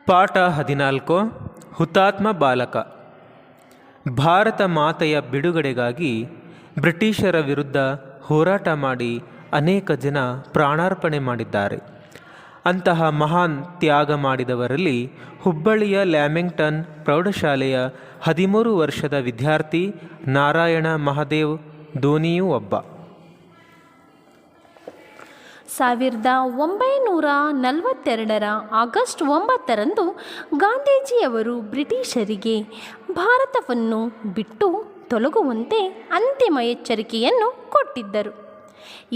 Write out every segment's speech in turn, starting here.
ಪಾಠ 14 ಹುತಾತ್ಮ ಬಾಲಕ. ಭಾರತ ಮಾತೆಯ ಬಿಡುಗಡೆಗಾಗಿ ಬ್ರಿಟಿಷರ ವಿರುದ್ಧ ಹೋರಾಟ ಮಾಡಿ ಅನೇಕ ಜನ ಪ್ರಾಣಾರ್ಪಣೆ ಮಾಡಿದ್ದಾರೆ. ಅಂತಹ ಮಹಾನ್ ತ್ಯಾಗ ಮಾಡಿದವರಲ್ಲಿ ಹುಬ್ಬಳ್ಳಿಯ ಲ್ಯಾಮಿಂಗ್ಟನ್ ಪ್ರೌಢಶಾಲೆಯ 13 ವರ್ಷದ ವಿದ್ಯಾರ್ಥಿ ನಾರಾಯಣ ಮಹಾದೇವ್ ಧೋನಿಯೂ ಒಬ್ಬ. 1942 ಆಗಸ್ಟ್ 9ರಂದು ಗಾಂಧೀಜಿಯವರು ಬ್ರಿಟಿಷರಿಗೆ ಭಾರತವನ್ನು ಬಿಟ್ಟು ತೊಲಗುವಂತೆ ಅಂತಿಮ ಎಚ್ಚರಿಕೆಯನ್ನು ಕೊಟ್ಟಿದ್ದರು.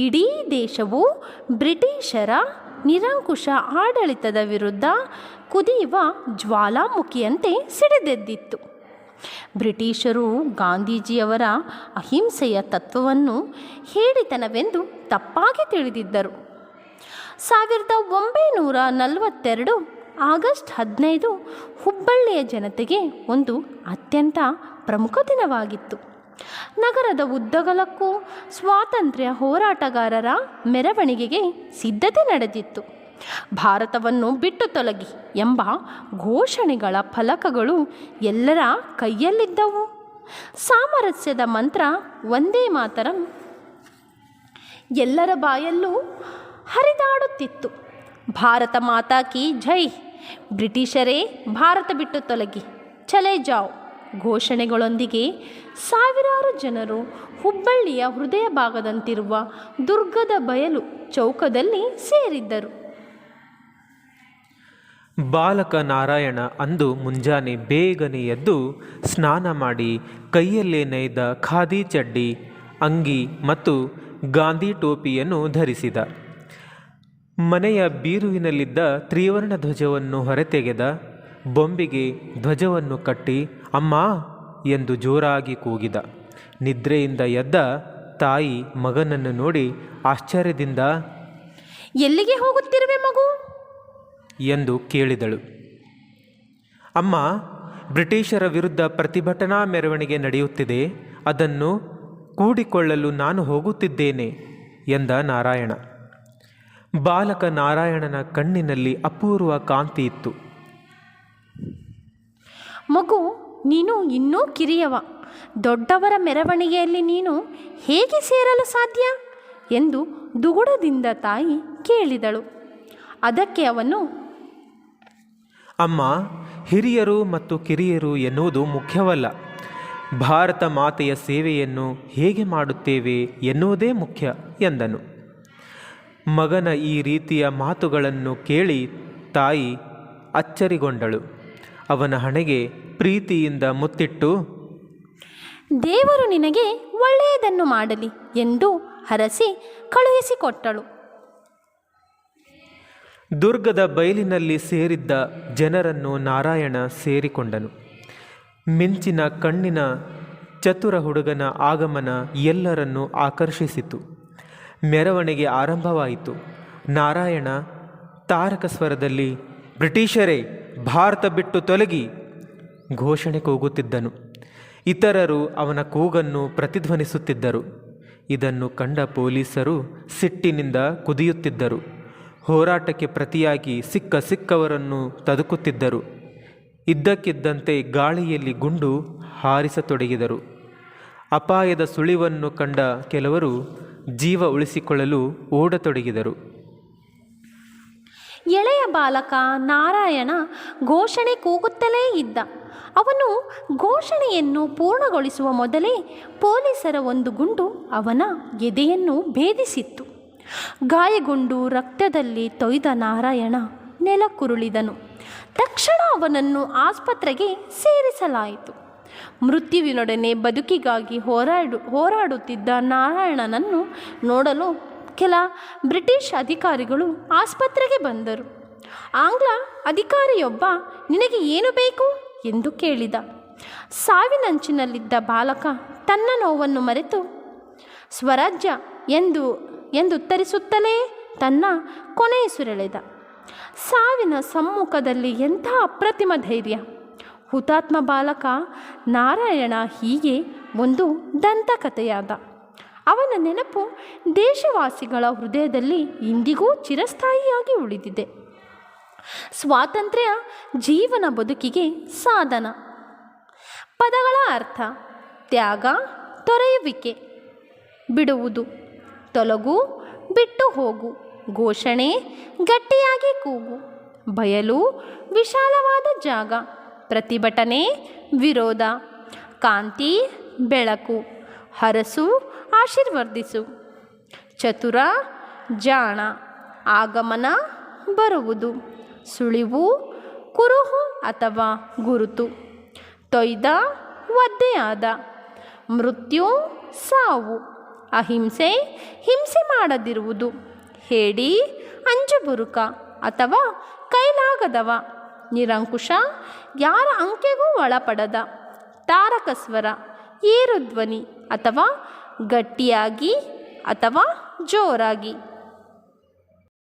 ಇಡೀ ದೇಶವು ಬ್ರಿಟಿಷರ ನಿರಂಕುಶ ಆಡಳಿತದ ವಿರುದ್ಧ ಕುದಿಯುವ ಜ್ವಾಲಾಮುಖಿಯಂತೆ ಸಿಡಿದೆದ್ದಿತ್ತು. ಬ್ರಿಟಿಷರು ಗಾಂಧೀಜಿಯವರ ಅಹಿಂಸೆಯ ತತ್ವವನ್ನು ಹೇಡಿತನವೆಂದು ತಪ್ಪಾಗಿ ತಿಳಿದಿದ್ದರು. 1942 ಆಗಸ್ಟ್ 15 ಹುಬ್ಬಳ್ಳಿಯ ಜನತೆಗೆ ಒಂದು ಅತ್ಯಂತ ಪ್ರಮುಖ ದಿನವಾಗಿತ್ತು. ನಗರದ ಉದ್ದಗಲಕ್ಕೂ ಸ್ವಾತಂತ್ರ್ಯ ಹೋರಾಟಗಾರರ ಮೆರವಣಿಗೆಗೆ ಸಿದ್ಧತೆ ನಡೆದಿತ್ತು. ಭಾರತವನ್ನು ಬಿಟ್ಟು ತೊಲಗಿ ಎಂಬ ಘೋಷಣೆಗಳ ಫಲಕಗಳು ಎಲ್ಲರ ಕೈಯಲ್ಲಿದ್ದವು. ಸಾಮರಸ್ಯದ ಮಂತ್ರ ವಂದೇ ಮಾತರಂ ಎಲ್ಲರ ಬಾಯಲ್ಲೂ ಹರಿದಾಡುತ್ತಿತ್ತು. ಭಾರತ ಮಾತಾ ಕಿ ಜೈ, ಬ್ರಿಟಿಷರೇ ಭಾರತ ಬಿಟ್ಟು ತೊಲಗಿ, ಚಲೆ ಜಾವ್ ಘೋಷಣೆಗಳೊಂದಿಗೆ ಸಾವಿರಾರು ಜನರು ಹುಬ್ಬಳ್ಳಿಯ ಹೃದಯ ಭಾಗದಂತಿರುವ ದುರ್ಗದ ಬಯಲು ಚೌಕದಲ್ಲಿ ಸೇರಿದ್ದರು. ಬಾಲಕ ನಾರಾಯಣ ಅಂದು ಮುಂಜಾನೆ ಬೇಗನೆ ಎದ್ದು ಸ್ನಾನ ಮಾಡಿ ಕೈಯಲ್ಲೇ ನೇಯ್ದ ಖಾದಿ ಚಡ್ಡಿ, ಅಂಗಿ ಮತ್ತು ಗಾಂಧಿ ಟೋಪಿಯನ್ನು ಧರಿಸಿದ. ಮನೆಯ ಬೀರುವಿನಲ್ಲಿದ್ದ ತ್ರಿವರ್ಣ ಧ್ವಜವನ್ನು ಹೊರತೆಗೆದ. ಬೊಂಬಿಗೆ ಧ್ವಜವನ್ನು ಕಟ್ಟಿ ಅಮ್ಮ ಎಂದು ಜೋರಾಗಿ ಕೂಗಿದ. ನಿದ್ರೆಯಿಂದ ಎದ್ದ ತಾಯಿ ಮಗನನ್ನು ನೋಡಿ ಆಶ್ಚರ್ಯದಿಂದ ಎಲ್ಲಿಗೆ ಹೋಗುತ್ತಿರುವೆ ಮಗು ಎಂದು ಕೇಳಿದಳು. ಅಮ್ಮ, ಬ್ರಿಟಿಷರ ವಿರುದ್ಧ ಪ್ರತಿಭಟನಾ ಮೆರವಣಿಗೆ ನಡೆಯುತ್ತಿದೆ, ಅದನ್ನು ಕೂಡಿಕೊಳ್ಳಲು ನಾನು ಹೋಗುತ್ತಿದ್ದೇನೆ ಎಂದ ನಾರಾಯಣ. ಬಾಲಕ ನಾರಾಯಣನ ಕಣ್ಣಿನಲ್ಲಿ ಅಪೂರ್ವ ಕಾಂತಿ ಇತ್ತು. ಮಗು, ನೀನು ಇನ್ನೂ ಕಿರಿಯವ, ದೊಡ್ಡವರ ಮೆರವಣಿಗೆಯಲ್ಲಿ ನೀನು ಹೇಗೆ ಸೇರಲು ಸಾಧ್ಯ ಎಂದು ದುಗುಡದಿಂದ ತಾಯಿ ಕೇಳಿದಳು. ಅದಕ್ಕೆ ಅವನು, ಅಮ್ಮ, ಹಿರಿಯರು ಮತ್ತು ಕಿರಿಯರು ಎನ್ನುವುದು ಮುಖ್ಯವಲ್ಲ, ಭಾರತ ಮಾತೆಯ ಸೇವೆಯನ್ನು ಹೇಗೆ ಮಾಡುತ್ತೇವೆ ಎನ್ನುವುದೇ ಮುಖ್ಯ ಎಂದನು. ಮಗನ ಈ ರೀತಿಯ ಮಾತುಗಳನ್ನು ಕೇಳಿ ತಾಯಿ ಅಚ್ಚರಿಗೊಂಡಳು. ಅವನ ಹಣೆಗೆ ಪ್ರೀತಿಯಿಂದ ಮುತ್ತಿಟ್ಟು, ದೇವರು ನಿನಗೆ ಒಳ್ಳೆಯದನ್ನು ಮಾಡಲಿ ಎಂದು ಹರಸಿ ಕಳುಹಿಸಿಕೊಟ್ಟಳು. ದುರ್ಗದ ಬಯಲಿನಲ್ಲಿ ಸೇರಿದ್ದ ಜನರನ್ನು ನಾರಾಯಣ ಸೇರಿಕೊಂಡನು. ಮಿಂಚಿನ ಕಣ್ಣಿನ ಚತುರ ಹುಡುಗನ ಆಗಮನ ಎಲ್ಲರನ್ನೂ ಆಕರ್ಷಿಸಿತು. ಮೆರವಣಿಗೆ ಆರಂಭವಾಯಿತು. ನಾರಾಯಣ ತಾರಕ ಸ್ವರದಲ್ಲಿ ಬ್ರಿಟಿಷರೇ ಭಾರತ ಬಿಟ್ಟು ತೊಲಗಿ ಘೋಷಣೆ ಕೂಗುತ್ತಿದ್ದನು. ಇತರರು ಅವನ ಕೂಗನ್ನು ಪ್ರತಿಧ್ವನಿಸುತ್ತಿದ್ದರು. ಇದನ್ನು ಕಂಡ ಪೊಲೀಸರು ಸಿಟ್ಟಿನಿಂದ ಕುದಿಯುತ್ತಿದ್ದರು. ಹೋರಾಟಕ್ಕೆ ಪ್ರತಿಯಾಗಿ ಸಿಕ್ಕವರನ್ನು ತದುಕುತ್ತಿದ್ದರು. ಇದ್ದಕ್ಕಿದ್ದಂತೆ ಗಾಳಿಯಲ್ಲಿ ಗುಂಡು ಹಾರಿಸತೊಡಗಿದರು. ಅಪಾಯದ ಸುಳಿವನ್ನು ಕಂಡ ಕೆಲವರು ಜೀವ ಉಳಿಸಿಕೊಳ್ಳಲು ಓಡತೊಡಗಿದರು. ಎಳೆಯ ಬಾಲಕ ನಾರಾಯಣ ಘೋಷಣೆ ಕೂಗುತ್ತಲೇ ಇದ್ದ. ಅವನು ಘೋಷಣೆಯನ್ನು ಪೂರ್ಣಗೊಳಿಸುವ ಮೊದಲೇ ಪೊಲೀಸರ ಒಂದು ಗುಂಡು ಅವನ ಎದೆಯನ್ನು ಭೇದಿಸಿತ್ತು. ಗಾಯಗೊಂಡು ರಕ್ತದಲ್ಲಿ ತೊಯ್ದ ನಾರಾಯಣ ನೆಲಕ್ಕುರುಳಿದನು. ತಕ್ಷಣ ಅವನನ್ನು ಆಸ್ಪತ್ರೆಗೆ ಸೇರಿಸಲಾಯಿತು. ಮೃತ್ಯುವಿನೊಡನೆ ಬದುಕಿಗಾಗಿ ಹೋರಾಡುತ್ತಿದ್ದ ನಾರಾಯಣನನ್ನು ನೋಡಲು ಕೆಲ ಬ್ರಿಟಿಷ್ ಅಧಿಕಾರಿಗಳು ಆಸ್ಪತ್ರೆಗೆ ಬಂದರು. ಆಂಗ್ಲ ಅಧಿಕಾರಿಯೊಬ್ಬ ನಿನಗೆ ಏನು ಬೇಕು ಎಂದು ಕೇಳಿದ. ಸಾವಿನಂಚಿನಲ್ಲಿದ್ದ ಬಾಲಕ ತನ್ನ ನೋವನ್ನು ಮರೆತು ಸ್ವರಾಜ್ಯ ಎಂದು ಉತ್ತರಿಸುತ್ತಲೇ ತನ್ನ ಕೊನೆಯುಸಿರೆಳೆದ. ಸಾವಿನ ಸಮ್ಮುಖದಲ್ಲಿ ಎಂಥ ಅಪ್ರತಿಮ ಧೈರ್ಯ! ಹುತಾತ್ಮ ಬಾಲಕ ನಾರಾಯಣ ಹೀಗೆ ಒಂದು ದಂತಕಥೆಯಾದ. ಅವನ ನೆನಪು ದೇಶವಾಸಿಗಳ ಹೃದಯದಲ್ಲಿ ಇಂದಿಗೂ ಚಿರಸ್ಥಾಯಿಯಾಗಿ ಉಳಿದಿದೆ. ಸ್ವಾತಂತ್ರ್ಯ ಜೀವನ ಬದುಕಿಗೆ ಸಾಧನ. ಪದಗಳ ಅರ್ಥ: ತ್ಯಾಗ, ತೊರೆಯುವಿಕೆ, ಬಿಡುವುದು, ತೊಲಗು, ಬಿಟ್ಟು ಹೋಗು, ಘೋಷಣೆ, ಗಟ್ಟಿಯಾಗಿ ಕೂಗು, ಬಯಲು, ವಿಶಾಲವಾದ ಜಾಗ, ಪ್ರತಿಭಟನೆ, ವಿರೋಧ, ಕಾಂತಿ, ಬೆಳಕು, ಹರಸು, ಆಶೀರ್ವದಿಸು, ಚತುರ, ಜಾಣ, ಆಗಮನ, ಬರುವುದು, ಸುಳಿವು, ಕುರುಹು ಅಥವಾ ಗುರುತು, ತೊಯ್ದ, ಒದ್ದೆಯಾದ, ಮೃತ್ಯು, ಸಾವು, ಅಹಿಂಸೆ, ಹಿಂಸೆ ಮಾಡದಿರುವುದು, ಹೇಡಿ, ಅಂಜುಬುರುಕ ಅಥವಾ ಕೈಲಾಗದವ, ನಿರಂಕುಶ, ಯಾರ ಅಂಕೆಗೂ ಒಳಪಡದ, ತಾರಕ ಸ್ವರ, ಏರುಧ್ವನಿ ಅಥವಾ ಗಟ್ಟಿಯಾಗಿ ಅಥವಾ ಜೋರಾಗಿ.